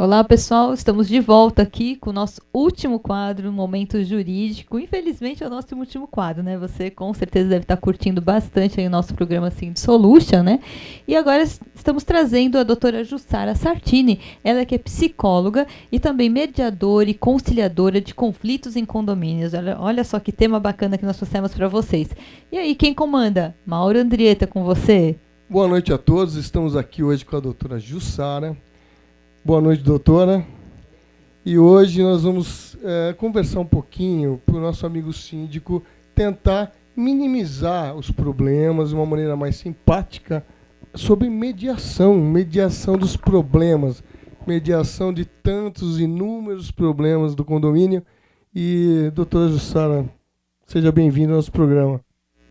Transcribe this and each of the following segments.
Olá, pessoal, estamos de volta aqui com o nosso último quadro, Momento Jurídico. Infelizmente é o nosso último quadro, né? Você com certeza deve estar curtindo bastante aí o nosso programa Sind Solution, né? E agora estamos trazendo a doutora Jussara Sartini, ela que é psicóloga e também mediadora e conciliadora de conflitos em condomínios. Olha só que tema bacana que nós trouxemos para vocês. E aí, quem comanda? Mauro Andrieta, com você. Boa noite a todos, estamos aqui hoje com a doutora Jussara. Boa noite, doutora. E hoje nós vamos conversar um pouquinho para o nosso amigo síndico tentar minimizar os problemas de uma maneira mais simpática sobre mediação dos problemas, mediação de tantos inúmeros problemas do condomínio. E, doutora Jussara, seja bem-vinda ao nosso programa.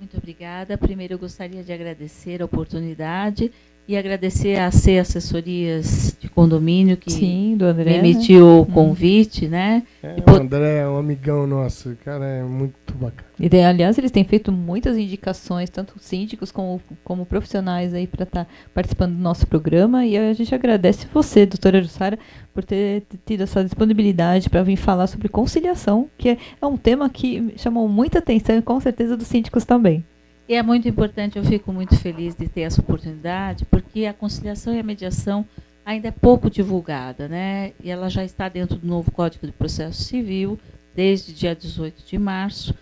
Muito obrigada. Primeiro eu gostaria de agradecer a oportunidade e agradecer a C Assessorias de Condomínio que do André, me emitiu o convite, né? O André é um amigão nosso, cara, é muito bacana. E, aliás, eles têm feito muitas indicações, tanto síndicos como profissionais aí para estar participando do nosso programa. E a gente agradece você, doutora Jussara, por ter tido essa disponibilidade para vir falar sobre conciliação, que é um tema que chamou muita atenção e com certeza dos síndicos também. E é muito importante, eu fico muito feliz de ter essa oportunidade, porque a conciliação e a mediação ainda é pouco divulgada, né? E ela já está dentro do novo Código de Processo Civil, desde dia 18 de março,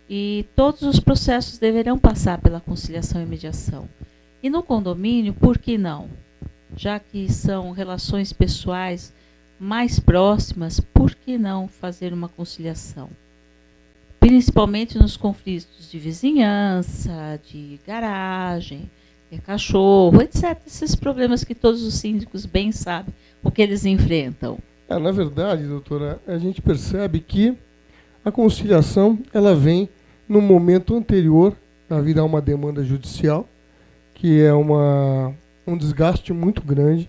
e todos os processos deverão passar pela conciliação e mediação. E no condomínio, por que não? Já que são relações pessoais mais próximas, por que não fazer uma conciliação? Principalmente nos conflitos de vizinhança, de garagem, cachorro, etc. Esses problemas que todos os síndicos bem sabem o que eles enfrentam. Na verdade, doutora, a gente percebe que a conciliação ela vem no momento anterior a virar uma demanda judicial, que é um desgaste muito grande.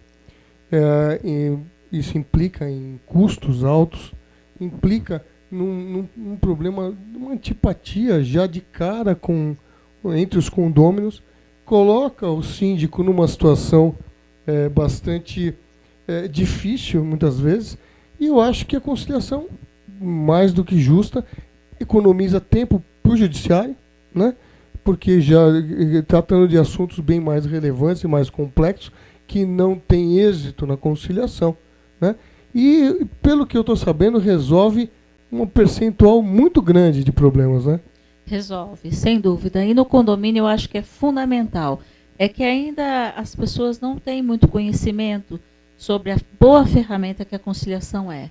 E isso implica em custos altos, implica num problema, uma antipatia já de cara entre os condôminos, coloca o síndico numa situação bastante difícil, muitas vezes, e eu acho que a conciliação, mais do que justa, economiza tempo para o judiciário, né? Porque já tratando de assuntos bem mais relevantes e mais complexos, que não tem êxito na conciliação, né? E, pelo que eu estou sabendo, resolve um percentual muito grande de problemas, né? Resolve, sem dúvida. E no condomínio eu acho que é fundamental. É que ainda as pessoas não têm muito conhecimento sobre a boa ferramenta que a conciliação é.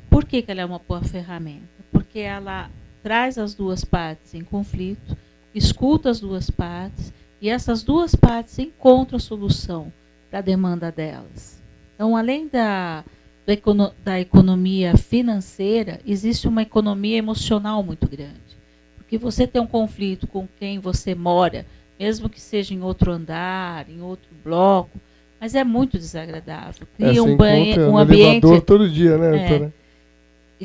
Por que ela é uma boa ferramenta? Porque ela traz as duas partes em conflito, escuta as duas partes, e essas duas partes encontram a solução para a demanda delas. Então, além da economia financeira, existe uma economia emocional muito grande. Porque você tem um conflito com quem você mora, mesmo que seja em outro andar, em outro bloco, mas é muito desagradável. Cria um ambiente todo dia, né, doutora?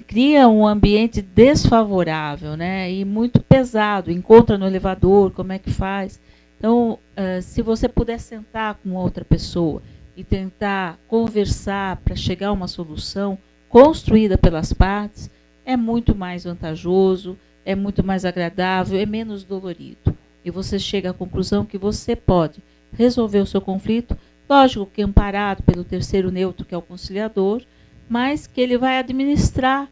Cria um ambiente desfavorável, né? E muito pesado. Encontra no elevador, como é que faz? Então, se você puder sentar com outra pessoa e tentar conversar para chegar a uma solução construída pelas partes, é muito mais vantajoso, é muito mais agradável, é menos dolorido. E você chega à conclusão que você pode resolver o seu conflito, lógico que amparado pelo terceiro neutro, que é o conciliador, mas que ele vai administrar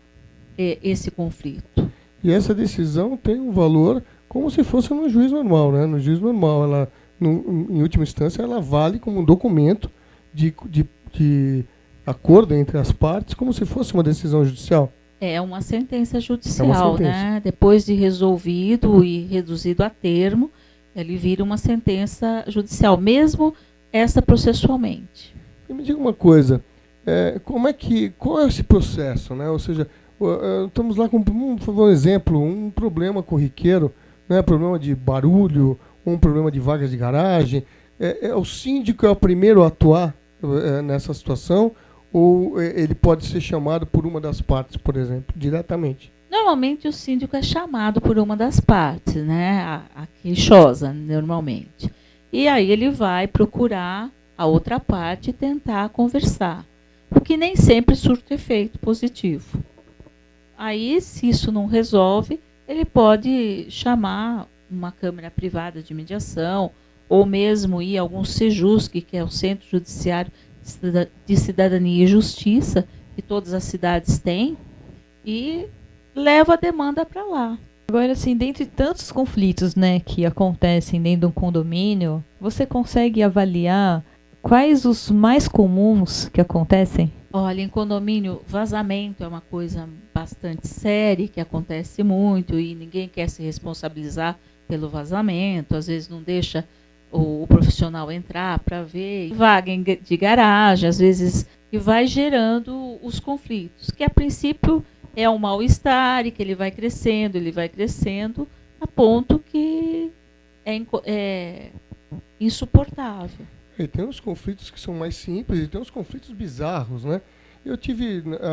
esse conflito. E essa decisão tem um valor como se fosse no juiz normal, né? No juiz normal, ela, em última instância, ela vale como um documento de acordo entre as partes, como se fosse uma decisão judicial. É uma sentença judicial, né? Depois de resolvido e reduzido a termo, ele vira uma sentença judicial, mesmo essa processualmente. E me diga uma coisa, qual é esse processo, né? Ou seja, estamos lá com, por exemplo, um problema corriqueiro, né? Problema de barulho, um problema de vagas de garagem. O síndico é o primeiro a atuar nessa situação? Ou ele pode ser chamado por uma das partes, por exemplo, diretamente? Normalmente o síndico é chamado por uma das partes, né? A queixosa, normalmente. E aí ele vai procurar a outra parte e tentar conversar. O que nem sempre surte efeito positivo. Aí, se isso não resolve, ele pode chamar uma câmara privada de mediação, ou mesmo ir a algum SEJUSC, que é o Centro Judiciário de Cidadania e Justiça, que todas as cidades têm, e leva a demanda para lá. Agora, assim, dentre tantos conflitos, né, que acontecem dentro de um condomínio, você consegue avaliar quais os mais comuns que acontecem? Olha, em condomínio, vazamento é uma coisa bastante séria, que acontece muito, e ninguém quer se responsabilizar pelo vazamento, às vezes não deixa o profissional entrar para ver, vaga de garagem, às vezes, e vai gerando os conflitos, que a princípio é um mal-estar e que ele vai crescendo, a ponto que é insuportável. E tem uns conflitos que são mais simples e tem uns conflitos bizarros, né?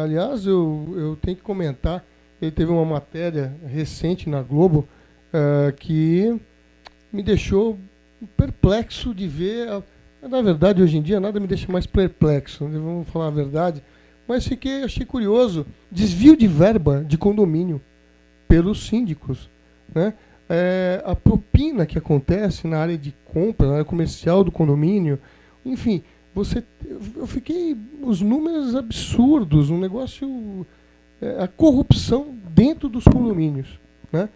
Aliás, eu tenho que comentar, ele teve uma matéria recente na Globo que me deixou perplexo de ver. Na verdade, hoje em dia, nada me deixa mais perplexo, né? Vamos falar a verdade. Mas achei curioso, desvio de verba de condomínio pelos síndicos, né? A propina que acontece na área de compra, na área comercial do condomínio, enfim, eu fiquei, os números absurdos, um negócio, a corrupção dentro dos condomínios, né?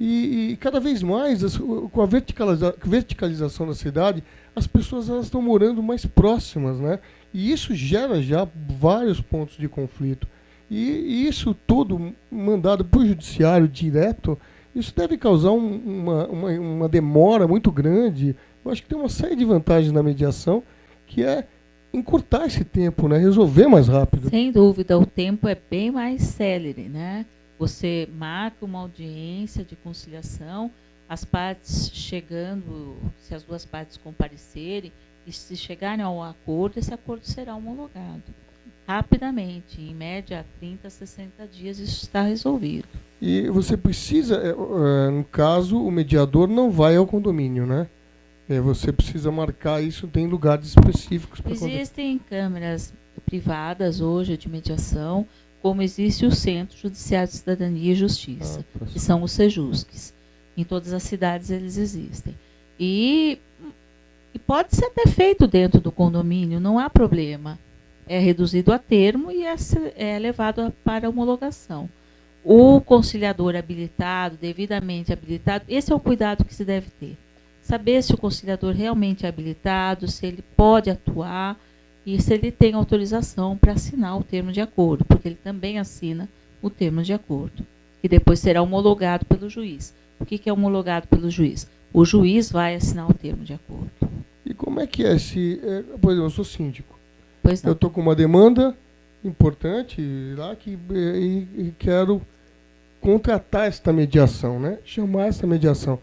E cada vez mais, com a verticalização da cidade, as pessoas elas estão morando mais próximas, né? E isso gera já vários pontos de conflito. E isso tudo mandado para o judiciário direto, isso deve causar uma demora muito grande. Eu acho que tem uma série de vantagens na mediação, que é encurtar esse tempo, né? Resolver mais rápido. Sem dúvida, o tempo é bem mais célere, né? Você marca uma audiência de conciliação, as partes chegando, se as duas partes comparecerem, e se chegarem ao acordo, esse acordo será homologado. Rapidamente, em média, 30 a 60 dias, isso está resolvido. E você precisa, no caso, o mediador não vai ao condomínio, né? Você precisa marcar isso, tem lugares específicos para Existem câmaras privadas hoje de mediação, como existe o Centro Judiciário de Cidadania e Justiça, que são os SEJUSCs. Em todas as cidades eles existem. E pode ser até feito dentro do condomínio, não há problema. É reduzido a termo e é levado para homologação. O conciliador habilitado, devidamente habilitado, esse é o cuidado que se deve ter. Saber se o conciliador realmente é habilitado, se ele pode atuar e se ele tem autorização para assinar o termo de acordo, porque ele também assina o termo de acordo, que depois será homologado pelo juiz. O que é homologado pelo juiz? O juiz vai assinar o termo de acordo. E como é que é se... Por exemplo, eu sou síndico. Pois não. Eu estou com uma demanda importante lá e quero contratar esta mediação, né? Chamar essa mediação.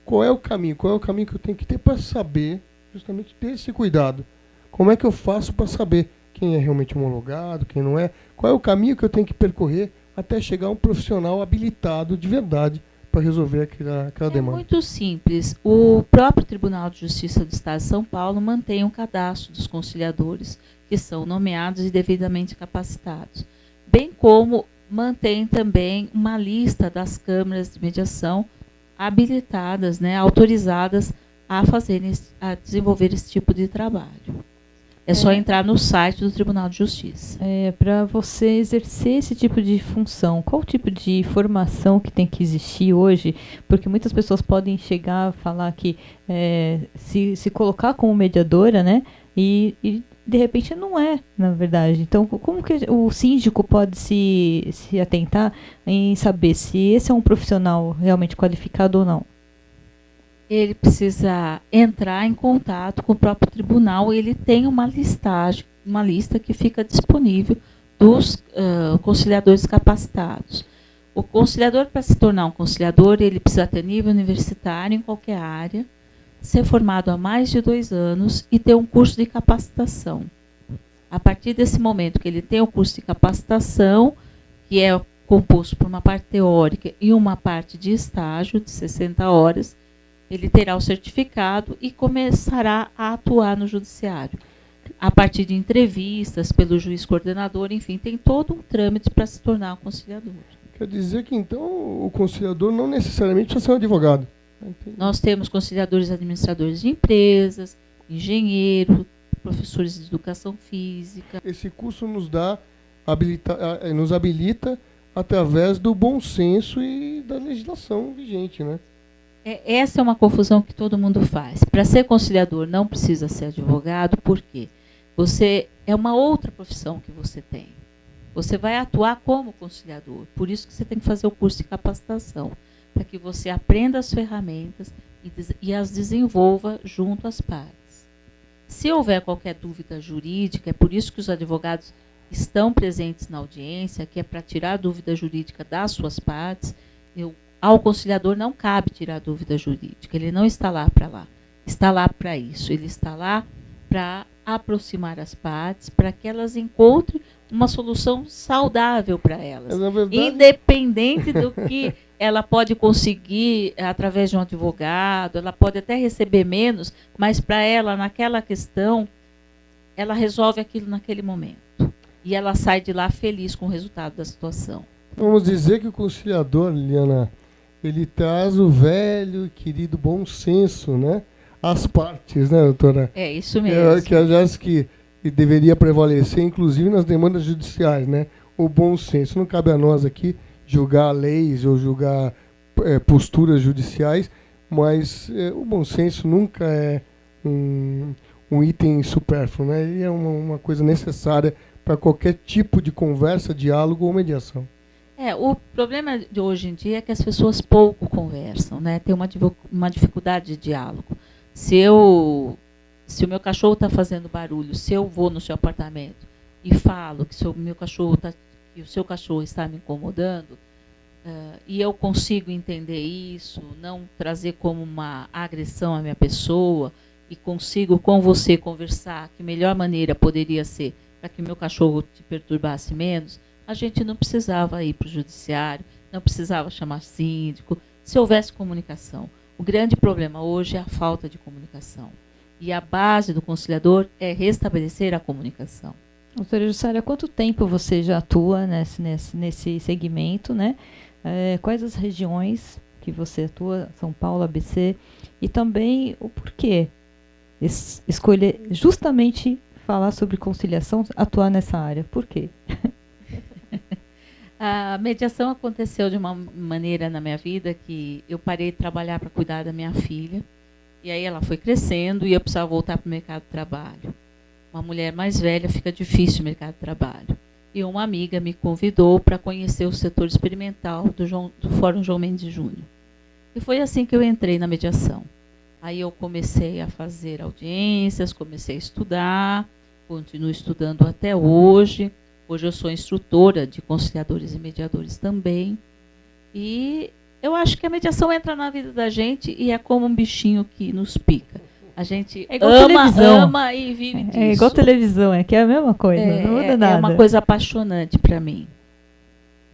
Qual é o caminho? Qual é o caminho que eu tenho que ter para saber, justamente ter esse cuidado? Como é que eu faço para saber quem é realmente homologado, quem não é? Qual é o caminho que eu tenho que percorrer até chegar a um profissional habilitado de verdade para resolver aquela demanda? É muito simples. O próprio Tribunal de Justiça do Estado de São Paulo mantém um cadastro dos conciliadores que são nomeados e devidamente capacitados, bem como mantém também uma lista das câmaras de mediação habilitadas, né, autorizadas a desenvolver esse tipo de trabalho. É só entrar no site do Tribunal de Justiça. Para você exercer esse tipo de função, qual tipo de formação que tem que existir hoje? Porque muitas pessoas podem chegar a falar que se colocar como mediadora, né? E de repente não é, na verdade. Então, como que o síndico pode se atentar em saber se esse é um profissional realmente qualificado ou não? Ele precisa entrar em contato com o próprio tribunal. Ele tem uma listagem, uma lista que fica disponível dos conciliadores capacitados. O conciliador, para se tornar um conciliador, ele precisa ter nível universitário em qualquer área, ser formado há mais de 2 anos e ter um curso de capacitação. A partir desse momento que ele tem o curso de capacitação, que é composto por uma parte teórica e uma parte de estágio de 60 horas, ele terá o certificado e começará a atuar no judiciário. A partir de entrevistas pelo juiz coordenador, enfim, tem todo um trâmite para se tornar um conciliador. Quer dizer que, então, o conciliador não necessariamente precisa ser um advogado. Nós temos conciliadores administradores de empresas, engenheiro, professores de educação física. Esse curso nos habilita através do bom senso e da legislação vigente, né? Essa é uma confusão que todo mundo faz. Para ser conciliador não precisa ser advogado, por quê? É uma outra profissão que você tem. Você vai atuar como conciliador. Por isso que você tem que fazer o curso de capacitação, para que você aprenda as ferramentas e as desenvolva junto às partes. Se houver qualquer dúvida jurídica, é por isso que os advogados estão presentes na audiência, que é para tirar a dúvida jurídica das suas partes. Ao conciliador não cabe tirar a dúvida jurídica, ele não está lá para isso, ele está lá para aproximar as partes, para que elas encontrem uma solução saudável para elas, independente do que ela pode conseguir através de um advogado, ela pode até receber menos, mas para ela, naquela questão, ela resolve aquilo naquele momento, e ela sai de lá feliz com o resultado da situação. Vamos dizer que o conciliador, Liliana, ele traz o velho, querido bom senso, né? Às partes, né, doutora? É isso mesmo. Que aliás, que deveria prevalecer, inclusive, nas demandas judiciais, né? O bom senso. Não cabe a nós aqui julgar leis ou julgar posturas judiciais, mas o bom senso nunca é um item supérfluo, né? Ele é uma coisa necessária para qualquer tipo de conversa, diálogo ou mediação. O problema de hoje em dia é que as pessoas pouco conversam, né? Tem uma dificuldade de diálogo. Se o meu cachorro está fazendo barulho, se eu vou no seu apartamento e falo que o seu cachorro está me incomodando, e eu consigo entender isso, não trazer como uma agressão à minha pessoa, e consigo com você conversar que a melhor maneira poderia ser para que meu cachorro te perturbasse menos, a gente não precisava ir para o judiciário, não precisava chamar síndico, se houvesse comunicação. O grande problema hoje é a falta de comunicação. E a base do conciliador é restabelecer a comunicação. Doutora Jussara, há quanto tempo você já atua nesse segmento, né? Quais as regiões que você atua, São Paulo, ABC, e também o porquê escolher justamente falar sobre conciliação, atuar nessa área? Por quê? A mediação aconteceu de uma maneira na minha vida que eu parei de trabalhar para cuidar da minha filha. E aí ela foi crescendo e eu precisava voltar para o mercado de trabalho. Uma mulher mais velha fica difícil o mercado de trabalho. E uma amiga me convidou para conhecer o setor experimental do Fórum João Mendes Júnior. E foi assim que eu entrei na mediação. Aí eu comecei a fazer audiências, comecei a estudar, continuo estudando até hoje. Hoje eu sou instrutora de conciliadores e mediadores também. E eu acho que a mediação entra na vida da gente e é como um bichinho que nos pica. A gente ama e vive disso. É igual televisão, que é a mesma coisa, não muda nada. É uma coisa apaixonante para mim.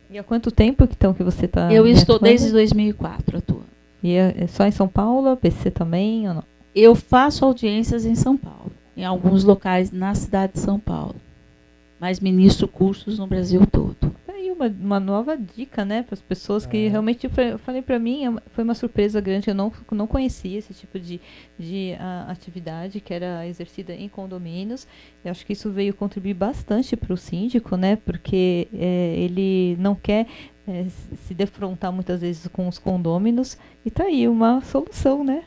E há quanto tempo então que você está? Eu estou atuando? Desde 2004 atuando. E é só em São Paulo, PC também ou não? Eu faço audiências em São Paulo, em alguns locais na cidade de São Paulo. Mas ministro cursos no Brasil todo. Aí uma nova dica, né, para as pessoas que realmente, eu falei para mim, foi uma surpresa grande, eu não conhecia esse tipo de atividade que era exercida em condomínios. Eu acho que isso veio contribuir bastante para o síndico, né, porque ele não quer se defrontar muitas vezes com os condôminos, e tá aí uma solução, né?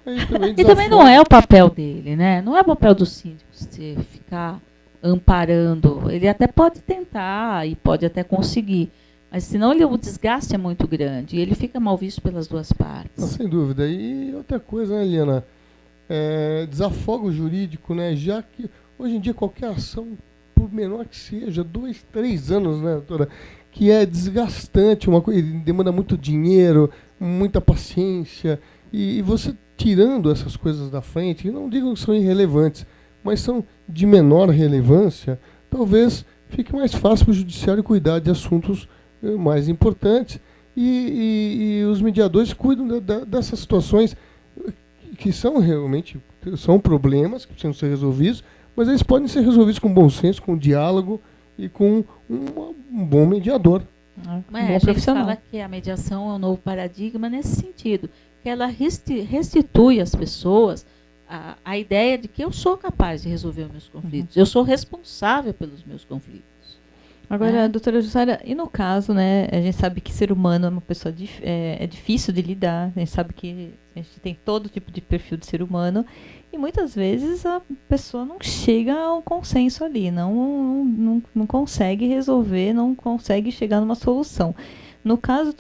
E também não é o papel dele, né? Não é o papel do síndico se ficar amparando. Ele até pode tentar e pode até conseguir, mas senão o desgaste é muito grande e ele fica mal visto pelas duas partes. Sem dúvida. E outra coisa, né, Eliana? Desafogo jurídico, né? Já que hoje em dia qualquer ação, por menor que seja, 2, 3 anos, né, doutora, que é desgastante, uma coisa, demanda muito dinheiro, muita paciência, e você tirando essas coisas da frente, não digo que são irrelevantes, mas são de menor relevância, talvez fique mais fácil para o judiciário cuidar de assuntos mais importantes. E os mediadores cuidam dessas situações que são realmente problemas que precisam ser resolvidos, mas eles podem ser resolvidos com bom senso, com diálogo e com um bom mediador. A gente fala que a mediação é um novo paradigma nesse sentido, que ela restitui às pessoas a ideia de que eu sou capaz de resolver os meus conflitos, eu sou responsável pelos meus conflitos. Agora, doutora Jussara, e no caso, né, a gente sabe que ser humano é uma pessoa é difícil de lidar, a gente sabe que a gente tem todo tipo de perfil de ser humano, e muitas vezes a pessoa não chega a um consenso ali, não consegue resolver, não consegue chegar numa solução. No caso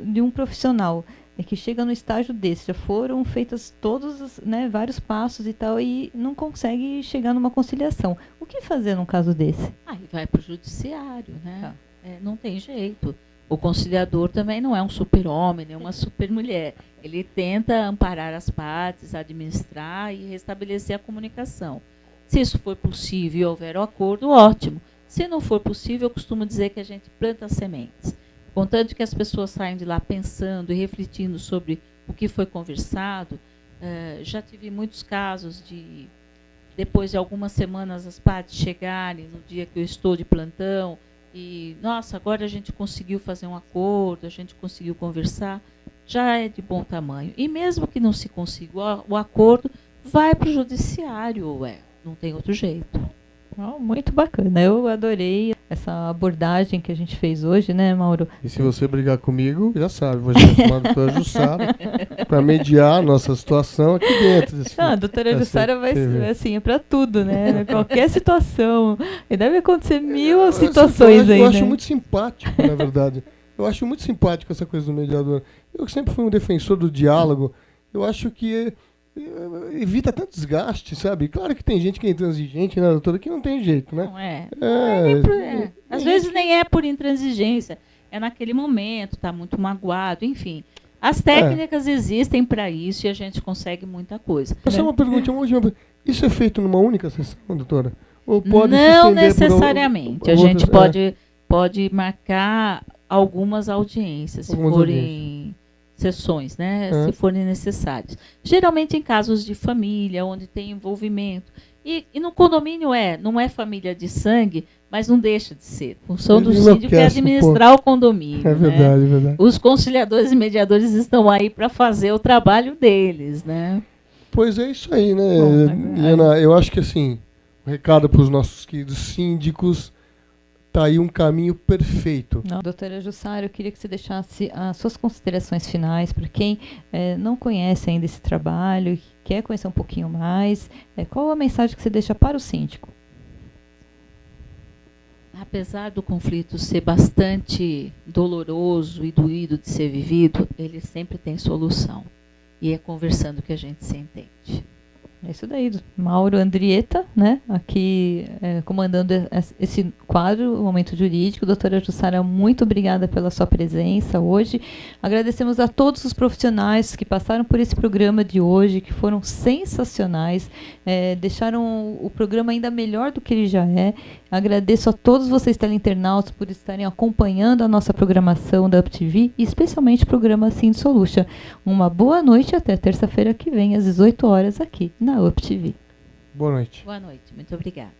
de um profissional que chega no estágio desse, já foram feitas todos, né, vários passos e tal, e não consegue chegar numa conciliação. O que fazer num caso desse? Aí vai para o judiciário, né? Não tem jeito. O conciliador também não é um super-homem, nem uma super-mulher. Ele tenta amparar as partes, administrar e restabelecer a comunicação. Se isso for possível e houver um acordo, ótimo. Se não for possível, eu costumo dizer que a gente planta sementes. Contanto que as pessoas saem de lá pensando e refletindo sobre o que foi conversado. Já tive muitos casos de, depois de algumas semanas, as partes chegarem no dia que eu estou de plantão e, nossa, agora a gente conseguiu fazer um acordo, a gente conseguiu conversar, já é de bom tamanho. E mesmo que não se consiga o acordo, vai para o judiciário, não tem outro jeito. Muito bacana, eu adorei essa abordagem que a gente fez hoje, né, Mauro? E se você brigar comigo, já sabe, vou chamar a doutora Jussara para mediar a nossa situação aqui dentro. A doutora Jussara vai ser assim, é para tudo, né? Qualquer situação. E deve acontecer mil situações aí, eu acho muito simpático, na verdade. Eu acho muito simpático essa coisa do mediador. Eu sempre fui um defensor do diálogo. Eu acho que evita tanto desgaste, sabe? Claro que tem gente que é intransigente, né, doutora, que não tem jeito, né? Não é. Às vezes nem é por intransigência, é naquele momento, está muito magoado, enfim. As técnicas existem para isso e a gente consegue muita coisa. Essa é uma pergunta, isso é feito numa única sessão, doutora? Ou pode não necessariamente. A gente pode marcar algumas audiências, se forem sessões, né, se forem necessárias. Geralmente em casos de família, onde tem envolvimento. E no condomínio não é família de sangue, mas não deixa de ser. A função do síndico é administrar o condomínio. É verdade, né? É verdade. Os conciliadores e mediadores estão aí para fazer o trabalho deles, né? Pois é isso aí, né, Ana? Eu acho que assim, um recado para os nossos queridos síndicos, está aí um caminho perfeito. Doutora Jussara, eu queria que você deixasse as suas considerações finais para quem não conhece ainda esse trabalho, quer conhecer um pouquinho mais. Qual a mensagem que você deixa para o síndico? Apesar do conflito ser bastante doloroso e doído de ser vivido, ele sempre tem solução. E é conversando que a gente se entende. É isso daí, Mauro Andrietta, né, aqui comandando esse quadro, o Momento Jurídico. Doutora Jussara, muito obrigada pela sua presença hoje. Agradecemos a todos os profissionais que passaram por esse programa de hoje, que foram sensacionais, deixaram o programa ainda melhor do que ele já é. Agradeço a todos vocês teleinternautas por estarem acompanhando a nossa programação da UpTV, e especialmente o programa Sind Solution. Uma boa noite, até terça-feira que vem, às 18 horas, aqui na UpTV. Boa noite. Boa noite, muito obrigada.